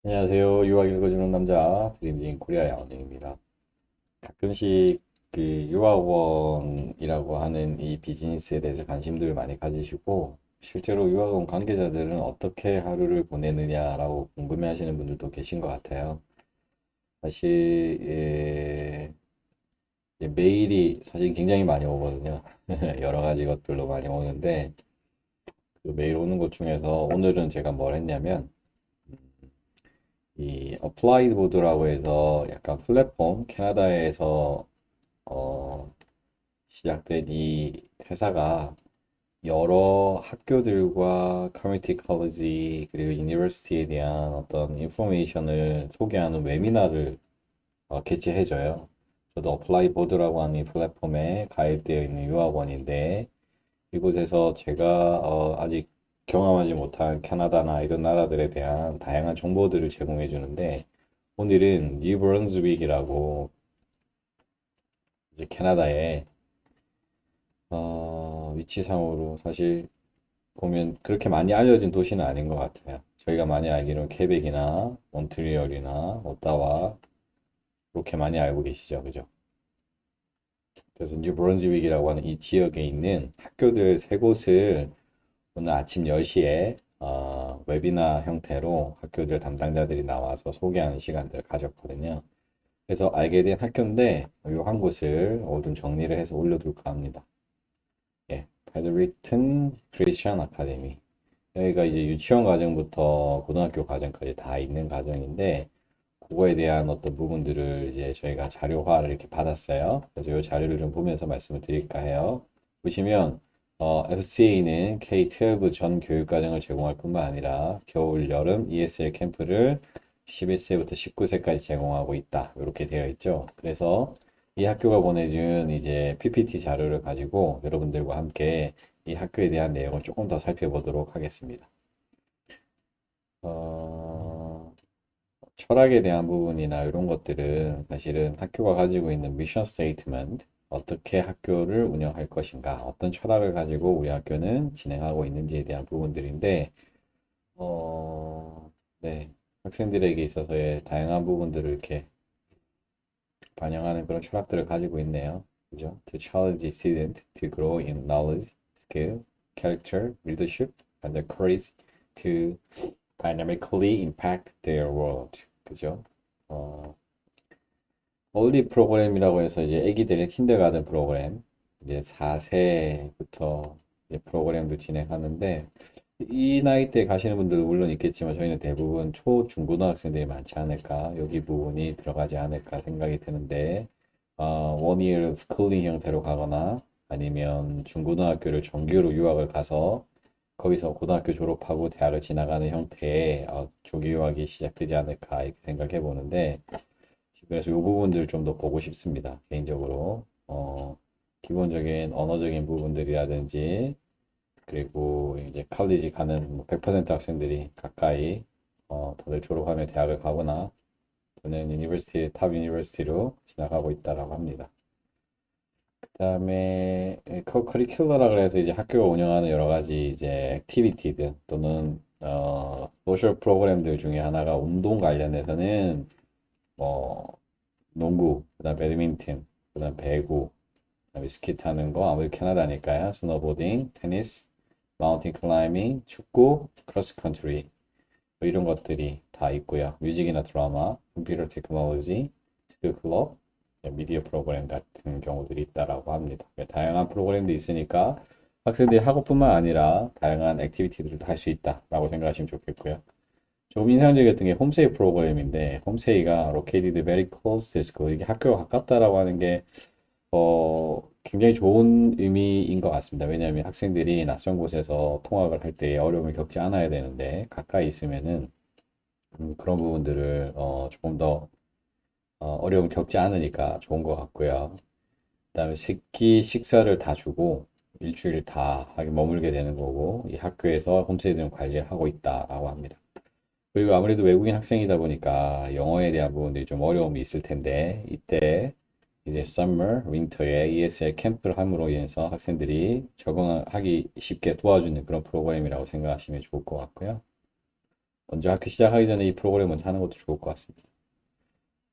안녕하세요. 유학 읽어주는 남자 드림진 코리아의 원영입니다. 가끔씩 그 유학원이라고 하는 이 비즈니스에 대해서 관심들을 많이 가지시고 실제로 유학원 관계자들은 어떻게 하루를 보내느냐라고 궁금해하시는 분들도 계신 것 같아요. 사실 메일이 사실 굉장히 많이 오거든요. 여러 가지 것들로 많이 오는데 그 메일 오는 것 중에서 오늘은 제가 뭘 했냐면 이 어플라이드 보드라고 해서 약간 플랫폼 캐나다에서 어, 시작된 이 회사가 여러 학교들과 커뮤니티 컬리지 그리고 유니버시티에 대한 어떤 인포메이션을 소개하는 웨비나를 개최해줘요. 저도 어플라이 보드라고 하는 이 플랫폼에 가입되어 있는 유학원인데 이곳에서 제가 아직 경험하지 못한 캐나다나 이런 나라들에 대한 다양한 정보들을 제공해 주는데 오늘은 뉴브런즈윅이라고 이제 캐나다의 위치상으로 사실 보면 그렇게 많이 알려진 도시는 아닌 것 같아요. 저희가 많이 알기로는 케벡이나 몬트리올이나 오타와 그렇게 많이 알고 계시죠, 그죠? 그래서 뉴브런즈윅이라고 하는 이 지역에 있는 학교들 세 곳을 오늘 아침 10시에 웨비나 형태로 학교들 담당자들이 나와서 소개하는 시간들을 가졌거든요. 그래서 알게 된 학교인데 이 한 곳을 좀 정리를 해서 올려둘까 합니다. 예, 패드리튼 크리스천 아카데미. 여기가 이제 유치원 과정부터 고등학교 과정까지 다 있는 과정인데 그거에 대한 어떤 부분들을 이제 저희가 자료화를 이렇게 받았어요. 그래서 이 자료를 좀 보면서 말씀을 드릴까 해요. 보시면 FCA는 K-12 전 교육과정을 제공할 뿐만 아니라 겨울, 여름 ESL 캠프를 11세부터 19세까지 제공하고 있다. 이렇게 되어 있죠. 그래서 이 학교가 보내준 이제 PPT 자료를 가지고 여러분들과 함께 이 학교에 대한 내용을 조금 더 살펴보도록 하겠습니다. 어, 철학에 대한 부분이나 이런 것들은 사실은 학교가 가지고 있는 미션 스테이트먼트, 어떻게 학교를 운영할 것인가, 어떤 철학을 가지고 우리 학교는 진행하고 있는지에 대한 부분들인데, 네, 학생들에게 있어서의 다양한 부분들을 이렇게 반영하는 그런 철학들을 가지고 있네요. 그죠? To challenge student to grow in knowledge, skill, character, leadership, and the courage to dynamically impact their world. 그죠? 어, 얼리 프로그램이라고 해서 이제 애기들의 킨더가든 프로그램, 이제 4세부터 이제 프로그램도 진행하는데, 이 나이 때 가시는 분들도 물론 있겠지만, 저희는 대부분 초, 중고등학생들이 많지 않을까, 여기 부분이 들어가지 않을까 생각이 드는데, 원이어 스쿨링 형태로 가거나, 아니면 중고등학교를 정규로 유학을 가서, 거기서 고등학교 졸업하고 대학을 지나가는 형태의 조기 유학이 시작되지 않을까 이렇게 생각해 보는데 그래서 이 부분들을 좀 더 보고 싶습니다. 개인적으로 기본적인 언어적인 부분들이라든지 그리고 이제 칼리지 가는 100% 학생들이 가까이 다들 졸업하면 대학을 가거나 또는 유니버시티 탑 유니버시티로 지나가고 있다라고 합니다. 그다음에 커리큘러라 그래서 이제 학교가 운영하는 여러 가지 이제 액티비티들 또는 소셜 프로그램들 중에 하나가 운동 관련해서는 뭐 농구, 그다음 배드민턴, 그다음 배구, 그다음에 스키 타는 거 아무리 캐나다니까요. 스노보딩, 테니스, 마운틴 클라이밍, 축구, 크로스 컨트리 뭐 이런 것들이 다 있고요. 뮤직이나 드라마, 컴퓨터 테크놀로지, 스킬 클럽, 미디어 프로그램 같은 경우들이 있다라고 합니다. 다양한 프로그램도 있으니까 학생들이 학업뿐만 아니라 다양한 액티비티들도 할 수 있다라고 생각하시면 좋겠고요. 조금 인상적이었던 게 홈스테이 프로그램인데 홈스테이가 located very close to school 이게 학교가 가깝다라고 하는 게 굉장히 좋은 의미인 것 같습니다. 왜냐하면 학생들이 낯선 곳에서 통학을 할 때 어려움을 겪지 않아야 되는데 가까이 있으면은 그런 부분들을 조금 더 어려움 겪지 않으니까 좋은 것 같고요. 그다음에 새끼 식사를 다 주고 일주일 다 하게 머물게 되는 거고 이 학교에서 홈스테이는 관리를 하고 있다라고 합니다. 그리고 아무래도 외국인 학생이다 보니까 영어에 대한 부분들이 좀 어려움이 있을 텐데 이때 이제 summer, winter에 ESL 캠프를 함으로 인해서 학생들이 적응하기 쉽게 도와주는 그런 프로그램이라고 생각하시면 좋을 것 같고요. 먼저 학교 시작하기 전에 이 프로그램 먼저 하는 것도 좋을 것 같습니다.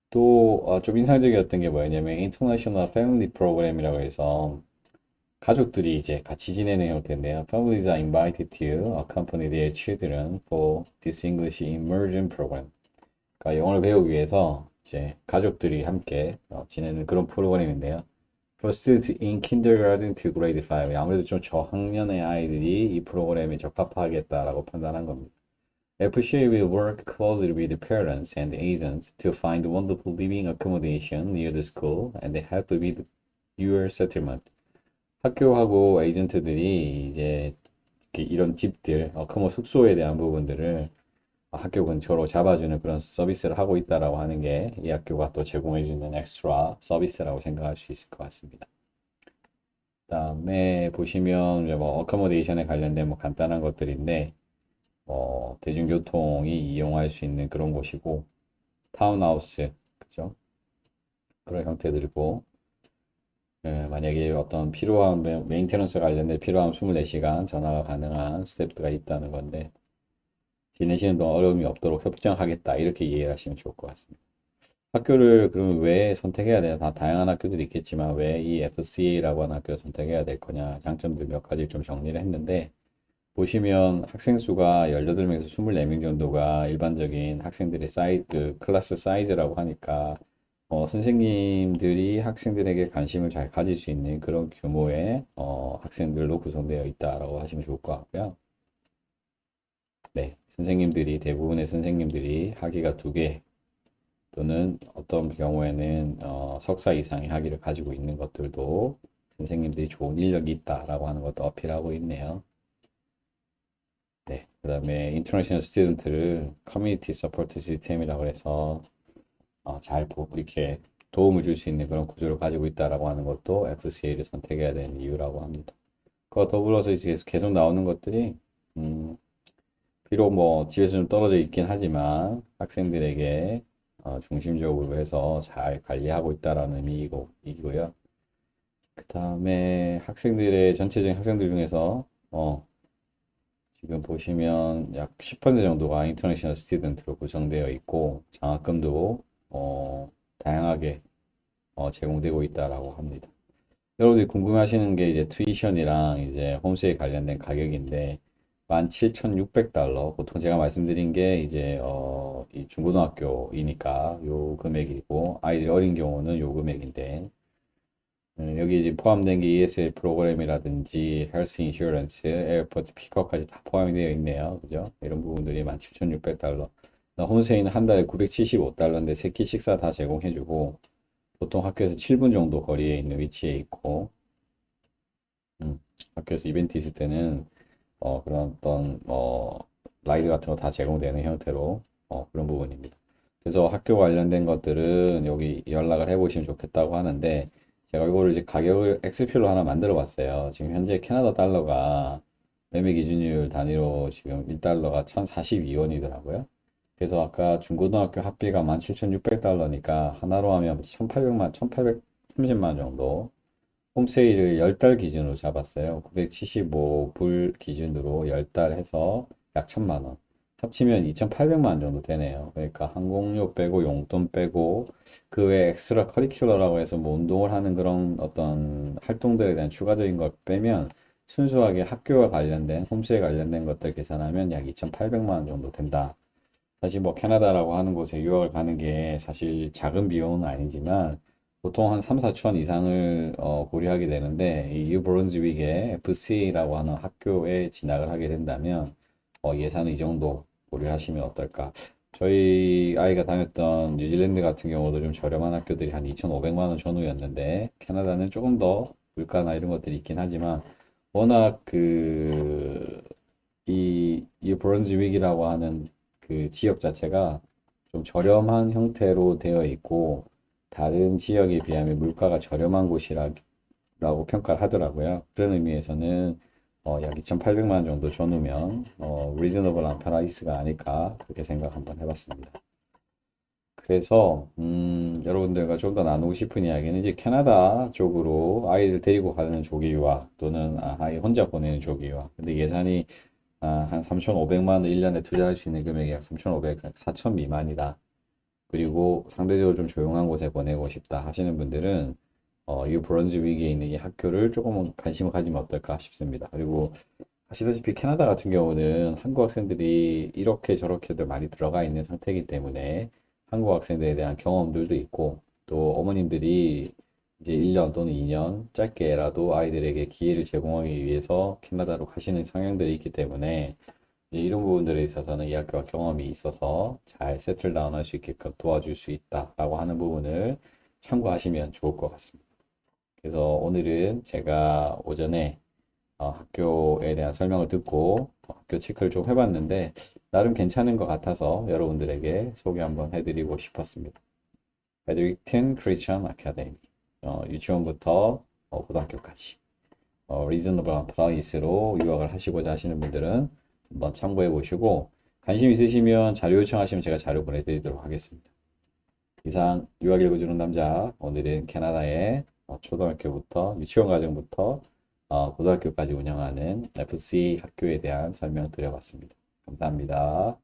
또 좀 인상적이었던 게 뭐였냐면 인터내셔널 패밀리 프로그램이라고 해서 가족들이 이제 같이 지내는 형태인데요. Families are invited to accompany their children for this English immersion program. 그러니까 영어를 배우기 위해서 이제 가족들이 함께 지내는 그런 프로그램인데요. First in kindergarten to grade 5. 아무래도 좀 저학년의 아이들이 이 프로그램에 적합하겠다라고 판단한 겁니다. FCA will work closely with the parents and agents to find wonderful living accommodation near the school and help with your settlement. 학교하고 에이전트들이 이제 이런 집들, 어커머 숙소에 대한 부분들을 학교 근처로 잡아주는 그런 서비스를 하고 있다라고 하는 게 이 학교가 또 제공해주는 엑스트라 서비스라고 생각할 수 있을 것 같습니다. 그다음에 보시면 이제 뭐 어커머데이션에 관련된 뭐 간단한 것들인데 대중교통이 이용할 수 있는 그런 곳이고 타운하우스 그죠? 그런 형태들이고 만약에 어떤 필요한 메인테넌스 관련된 필요한 24시간 전화가 가능한 스태프가 있다는 건데 지내시는 동안 어려움이 없도록 협정하겠다 이렇게 이해를 하시면 좋을 것 같습니다. 학교를 그러면 왜 선택해야 되나? 다 다양한 학교들이 있겠지만 왜 이 FCA라고 하는 학교를 선택해야 될 거냐? 장점들 몇 가지 좀 정리를 했는데 보시면 학생 수가 18명에서 24명 정도가 일반적인 학생들의 사이즈, 클래스 사이즈라고 하니까 선생님들이 학생들에게 관심을 잘 가질 수 있는 그런 규모의 학생들로 구성되어 있다라고 하시면 좋을 것 같고요. 네, 대부분의 선생님들이 학위가 2개 또는 어떤 경우에는 석사 이상의 학위를 가지고 있는 것들도 선생님들이 좋은 인력이 있다라고 하는 것도 어필하고 있네요. 네, 그 다음에 인터내셔널 스튜던트를 커뮤니티 서포트 시스템이라고 해서 이렇게 도움을 줄 수 있는 그런 구조를 가지고 있다라고 하는 것도 FCA를 선택해야 되는 이유라고 합니다. 그와 더불어서 이제 계속 나오는 것들이 비록 뭐 집에서 좀 떨어져 있긴 하지만 학생들에게 중심적으로 해서 잘 관리하고 있다라는 의미이고요. 그 다음에 전체적인 학생들 중에서 지금 보시면 약 10% 정도가 인터내셔널 스튜던트로 구성되어 있고 장학금도 다양하게 제공되고 있다라고 합니다. 여러분들이 궁금하시는 게 이제 투이션이랑 이제 홈스테이 관련된 가격인데 17,600달러 보통 제가 말씀드린 게 이제 이 중고등학교이니까 요 금액이고 아이들이 어린 경우는 요 금액인데 여기 이제 포함된 게 ESL 프로그램이라든지 헬스 인슈런스, 에어포트 픽업까지 다 포함이 되어 있네요. 그죠? 이런 부분들이 17,600달러. 홈스테이는 한 달에 975달러인데 세 끼 식사 다 제공해주고 보통 학교에서 7분 정도 거리에 있는 위치에 있고 학교에서 이벤트 있을 때는 그런 어떤 라이드 같은 거 다 제공되는 형태로 그런 부분입니다. 그래서 학교 관련된 것들은 여기 연락을 해보시면 좋겠다고 하는데 제가 이거를 이제 가격을 엑셀표로 하나 만들어 봤어요. 지금 현재 캐나다 달러가 매매 기준율 단위로 지금 1달러가 1,042원이더라고요. 그래서 아까 중고등학교 학비가 17,600달러니까 하나로 하면 1,830만 정도. 홈세일을 10달 기준으로 잡았어요. 975불 기준으로 10달 해서 약 1,000만 원. 합치면 2,800만 원 정도 되네요. 그러니까 항공료 빼고 용돈 빼고 그 외에 엑스트라 커리큘러라고 해서 뭐 운동을 하는 그런 어떤 활동들에 대한 추가적인 걸 빼면 순수하게 학교와 관련된 홈스에 관련된 것들 계산하면 약 2,800만 원 정도 된다. 사실 뭐 캐나다라고 하는 곳에 유학을 가는 게 사실 작은 비용은 아니지만 보통 한 3, 4천 이상을 고려하게 되는데 이 뉴브런즈윅의 FCA라고 하는 학교에 진학을 하게 된다면 예산은 이 정도 고려하시면 어떨까? 저희 아이가 다녔던 뉴질랜드 같은 경우도 좀 저렴한 학교들이 한 2,500만 원 전후였는데 캐나다는 조금 더 물가나 이런 것들이 있긴 하지만 워낙 이 브런즈윅이라고 하는 그 지역 자체가 좀 저렴한 형태로 되어 있고 다른 지역에 비하면 물가가 저렴한 곳이라고 평가를 하더라고요. 그런 의미에서는 약 2,800만 원 정도 줘놓으면 리즈너블한 프라이스가 아닐까 그렇게 생각 한번 해봤습니다. 그래서 여러분들과 좀 더 나누고 싶은 이야기는 이제 캐나다 쪽으로 아이를 데리고 가는 조기 유학 또는 아이 혼자 보내는 조기 유학. 근데 예산이 한 3,500만 원 1년에 투자할 수 있는 금액이 약 3,500, 4,000 미만이다. 그리고 상대적으로 좀 조용한 곳에 보내고 싶다 하시는 분들은 이 브론즈 위기에 있는 이 학교를 조금 관심을 가지면 어떨까 싶습니다. 그리고 아시다시피 캐나다 같은 경우는 한국 학생들이 이렇게 저렇게도 많이 들어가 있는 상태이기 때문에 한국 학생들에 대한 경험들도 있고 또 어머님들이 이제 1년 또는 2년 짧게라도 아이들에게 기회를 제공하기 위해서 캐나다로 가시는 성향들이 있기 때문에 이제 이런 부분들에 있어서는 이 학교가 경험이 있어서 잘 세틀다운 할 수 있게끔 도와줄 수 있다라고 하는 부분을 참고하시면 좋을 것 같습니다. 그래서 오늘은 제가 오전에 학교에 대한 설명을 듣고 학교 체크를 좀 해봤는데 나름 괜찮은 것 같아서 여러분들에게 소개 한번 해드리고 싶었습니다. 베드릭튼 크리스천 아카데미 유치원부터 고등학교까지 리즈너블한 프라이스로 유학을 하시고자 하시는 분들은 한번 참고해 보시고 관심 있으시면 자료 요청하시면 제가 자료 보내드리도록 하겠습니다. 이상 유학 읽어주는 남자 오늘은 캐나다의 초등학교부터 유치원 과정부터 고등학교까지 운영하는 FC 학교에 대한 설명 드려봤습니다. 감사합니다.